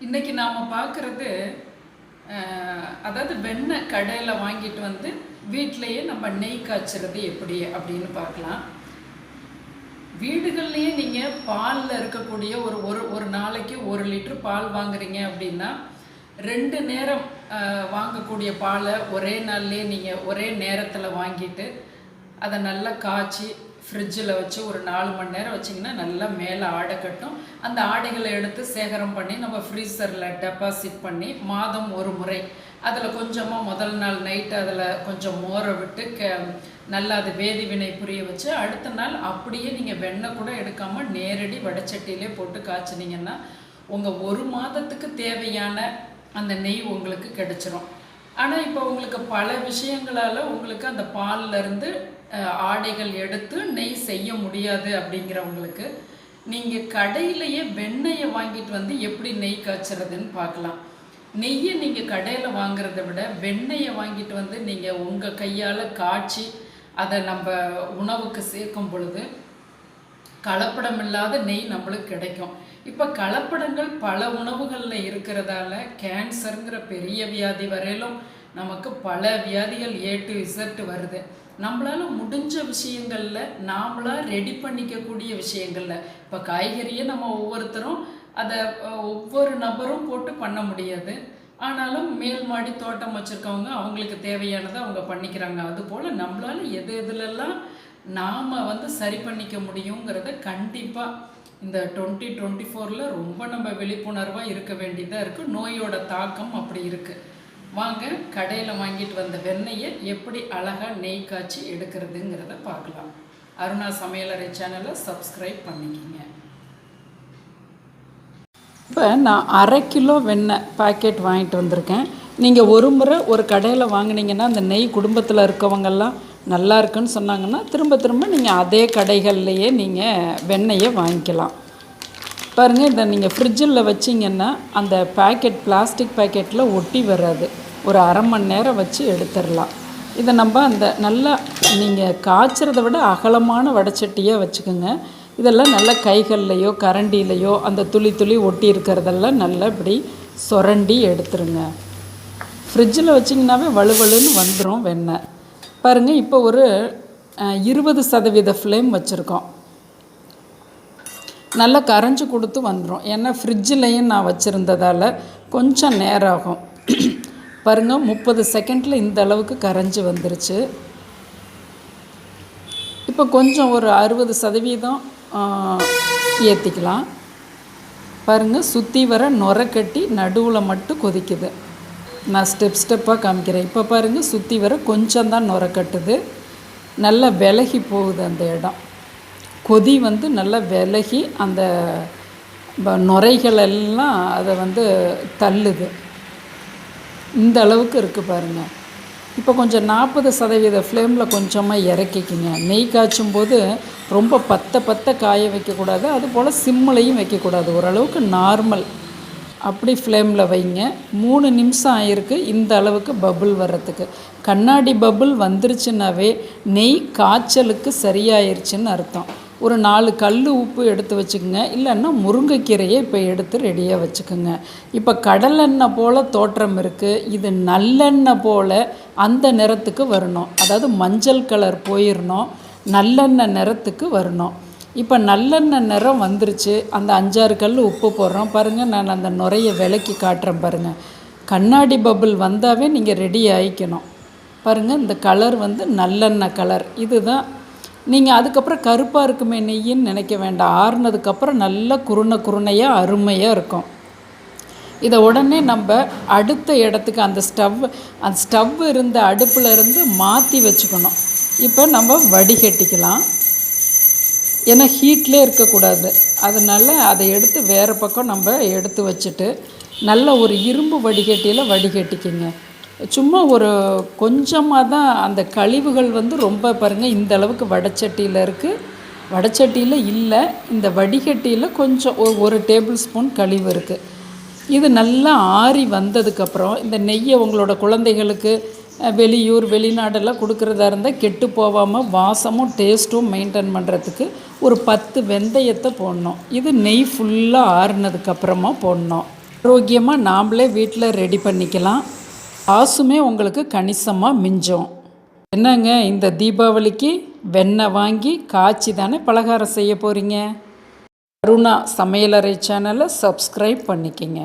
இன்றைக்கி நாம் பார்க்குறது அதாவது வெண்ணெய் கடையில் வாங்கிட்டு வந்து வீட்டிலையே நம்ம நெய் காய்ச்சறது எப்படி அப்படின்னு பார்க்கலாம். வீடுகள்லேயே நீங்கள் பாலில் இருக்கக்கூடிய ஒரு ஒரு ஒரு நாளைக்கு 1 லிட்டர் பால் வாங்குறீங்க அப்படின்னா 2 நேரம் வாங்கக்கூடிய பாலை ஒரே நாள்லேயே நீங்கள் ஒரே நேரத்தில் வாங்கிட்டு அதை நல்லா காய்ச்சி ஃப்ரிட்ஜில் வச்சு ஒரு 4 மணி நேரம் வச்சிங்கன்னா நல்லா மேலே ஆடை கட்டும். அந்த ஆடைகளை எடுத்து சேகரம் பண்ணி நம்ம ஃப்ரீசரில் டெபாசிட் பண்ணி மாதம் ஒரு முறை அதில் கொஞ்சமாக முதல் நாள் நைட்டு அதில் கொஞ்சம் மோரை விட்டு நல்லா அது வேதி வினை புரிய வச்சு அடுத்த நாள் அப்படியே நீங்கள் வெண்ணெய் கூட எடுக்காமல் நேரடி வடைச்சட்டியிலே போட்டு காய்ச்சினீங்கன்னா உங்கள் 1 மாதத்துக்கு தேவையான அந்த நெய் உங்களுக்கு கிடைச்சிரும். ஆனால் இப்போ உங்களுக்கு பல விஷயங்களால் உங்களுக்கு அந்த பால்லேருந்து ஆடைகள் எடுத்து நெய் செய்ய முடியாது அப்படிங்கிறவங்களுக்கு நீங்கள் கடையிலையே வெண்ணெயை வாங்கிட்டு வந்து எப்படி நெய் காய்ச்சறதுன்னு பார்க்கலாம். நெய்யை நீங்கள் கடையில் வாங்குறத விட வெண்ணெயை வாங்கிட்டு வந்து நீங்கள் உங்கள் கையால் காய்ச்சி அதை நம்ம உணவுக்கு சேர்க்கும் பொழுது கலப்படம் இல்லாத நெய் நம்மளுக்கு கிடைக்கும். இப்போ கலப்படங்கள் பல உணவுகளில் இருக்கிறதால கேன்சருங்கிற பெரிய வியாதி வரையிலும் நமக்கு பல வியாதிகள் A to Z வருது. நம்மளால் முடிஞ்ச விஷயங்களில் நாமளாக ரெடி பண்ணிக்கக்கூடிய விஷயங்களில் இப்போ காய்கறியை நம்ம ஒவ்வொருத்தரும் அதை ஒவ்வொரு நபரும் போட்டு பண்ண முடியாது. ஆனாலும் மேல் மாடி தோட்டம் வச்சுருக்கவங்க அவங்களுக்கு தேவையானதை அவங்க பண்ணிக்கிறாங்க. அதுபோல் நம்மளால் எது எதுலெல்லாம் நாம் சரி பண்ணிக்க முடியுங்கிறத கண்டிப்பாக இந்த 2024 ரொம்ப நம்ம விழிப்புணர்வாக இருக்க வேண்டியதாக இருக்குது. நோயோட தாக்கம் அப்படி இருக்குது. வாங்க கடையில் வாங்கிட்டு வந்த வெண்ணெயை எப்படி அழகாக நெய் காய்ச்சி எடுக்கிறதுங்கிறத பார்க்கலாம். அருணா சமையலறை சேனலை சப்ஸ்கிரைப் பண்ணிக்கிங்க. இப்போ நான் 1/2 கிலோ வெண்ணெய் பாக்கெட் வாங்கிட்டு வந்திருக்கேன். நீங்கள் ஒரு முறை ஒரு கடையில் வாங்கினீங்கன்னா அந்த நெய் குடும்பத்தில் இருக்கவங்கெல்லாம் நல்லா இருக்குன்னு சொன்னாங்கன்னா திரும்ப நீங்கள் அதே கடைகள்லையே நீங்கள் வெண்ணெயை வாங்கிக்கலாம். பாருங்கள், இதை நீங்கள் ஃப்ரிட்ஜில் வச்சிங்கன்னா அந்த பேக்கெட் பிளாஸ்டிக் பேக்கெட்டில் ஒட்டி வராது. ஒரு 1/2 மணி நேரம் வச்சு எடுத்துடலாம். இதை நம்ம அந்த நல்லா நீங்கள் காய்ச்சறதை விட அகலமான வடைச்சட்டியாக வச்சுக்கோங்க. இதெல்லாம் நல்லா கைகள்லையோ கரண்டிலையோ அந்த துளி ஒட்டி இருக்கிறதெல்லாம் நல்லா இப்படி சுரண்டி எடுத்துருங்க. ஃப்ரிட்ஜில் வச்சிங்கன்னாவே வலுவலுன்னு வந்துடும் வெண்ணெய். பாருங்கள், இப்போ ஒரு 20% ஃப்ளேம் வச்சுருக்கோம். நல்லா கரைஞ்சி கொடுத்து வந்துடும். ஏன்னா ஃப்ரிட்ஜிலையும் நான் வச்சுருந்ததால் கொஞ்சம் நேரம் ஆகும். பாருங்கள், 30 செகண்டில் இந்த அளவுக்கு கரைஞ்சி வந்துருச்சு. இப்போ கொஞ்சம் ஒரு 60% ஏற்றிக்கலாம். பாருங்கள், சுற்றி வர நுரை கட்டி நடுவில் மட்டும் கொதிக்குது. நான் ஸ்டெப்பாக காமிக்கிறேன். இப்போ பாருங்கள், சுற்றி வர கொஞ்சம் தான் நுரை கட்டுது. நல்லா விலகி போகுது அந்த இடம். கொதி நல்லா விலகி அந்த நுரைகளெல்லாம் அதை தள்ளுது. இந்த அளவுக்கு இருக்குது பாருங்கள். இப்போ கொஞ்சம் 40% ஃப்ளேமில் கொஞ்சமாக இறக்கிக்கிங்க. நெய் காய்ச்சும் போது ரொம்ப பத்த காய வைக்கக்கூடாது, அதுபோல் சிம்மிலையும் வைக்கக்கூடாது. ஓரளவுக்கு நார்மல் அப்படி ஃப்ளேமில் வைங்க. 3 நிமிஷம் ஆகிருக்கு இந்த அளவுக்கு பபுள் வர்றதுக்கு. கண்ணாடி பபுள் வந்துருச்சுன்னாவே நெய் காய்ச்சலுக்கு சரியாயிருச்சுன்னு அர்த்தம். ஒரு 4 கல் உப்பு எடுத்து வச்சுக்கோங்க. இல்லைன்னா முருங்கைக்கீரையை இப்போ எடுத்து ரெடியாக வச்சுக்கோங்க. இப்போ கடலெண்ணெய் போல் தோற்றம் இருக்குது. இது நல்லெண்ணெய் போல் அந்த நிறத்துக்கு வரணும். அதாவது மஞ்சள் கலர் போயிடணும், நல்லெண்ணெய் நிறத்துக்கு வரணும். இப்போ நல்லெண்ணெய் நிறம் வந்துருச்சு. அந்த 5-6 கல் உப்பு போடுறோம். பாருங்கள், நான் அந்த நுரையை விலக்கி காட்டுறேன் பாருங்கள். கண்ணாடி பபுள் வந்தாவே நீங்கள் ரெடி ஆகிக்கணும். பாருங்கள், இந்த கலர் நல்லெண்ணெய் கலர். இதுதான். நீங்கள் அதுக்கப்புறம் கருப்பாக இருக்குமே நெய்யின்னு நினைக்க வேண்டாம். ஆறுனதுக்கப்புறம் நல்லா குருணையாக அருமையாக இருக்கும். இதை உடனே நம்ம அடுத்த இடத்துக்கு அந்த ஸ்டவ் இருந்த அடுப்பில் இருந்து மாற்றி வச்சுக்கணும். இப்போ நம்ம வடிகட்டிக்கலாம். ஏன்னா ஹீட்லேயே இருக்கக்கூடாது. அதனால் அதை எடுத்து வேறு பக்கம் நம்ம எடுத்து வச்சுட்டு நல்ல ஒரு இரும்பு வடிகட்டியில் வடிகட்டிக்கிங்க. சும்மா ஒரு கொஞ்சமாக தான் அந்த கழிவுகள் ரொம்ப பாருங்கள் இந்த அளவுக்கு வடைச்சட்டியில் இருக்குது. வடைச்சட்டியில் இல்லை, இந்த வடிகட்டியில் கொஞ்சம் 1 டேபிள் ஸ்பூன் கழிவு இருக்குது. இது நல்லா ஆறி வந்ததுக்கப்புறம் இந்த நெய்யை உங்களோட குழந்தைகளுக்கு வெளியூர் வெளிநாடெல்லாம் கொடுக்குறதா இருந்தால் கெட்டு போகாமல் வாசமும் டேஸ்ட்டும் மெயின்டைன் பண்ணுறதுக்கு ஒரு 10 வெந்தயத்தை போடணும். இது நெய் ஃபுல்லாக ஆறுனதுக்கப்புறமா போடணும். ஆரோக்கியமாக நாம்ளே வீட்டில் ரெடி பண்ணிக்கலாம். காசுமே உங்களுக்கு கணிசமாக மிஞ்சும். என்னங்க இந்த தீபாவளிக்கு வெண்ணெய் வாங்கி காய்ச்சி தானே பலகாரம் செய்ய போகிறீங்க. அருணா சமையலறை சேனலை சப்ஸ்கிரைப் பண்ணிக்கங்க.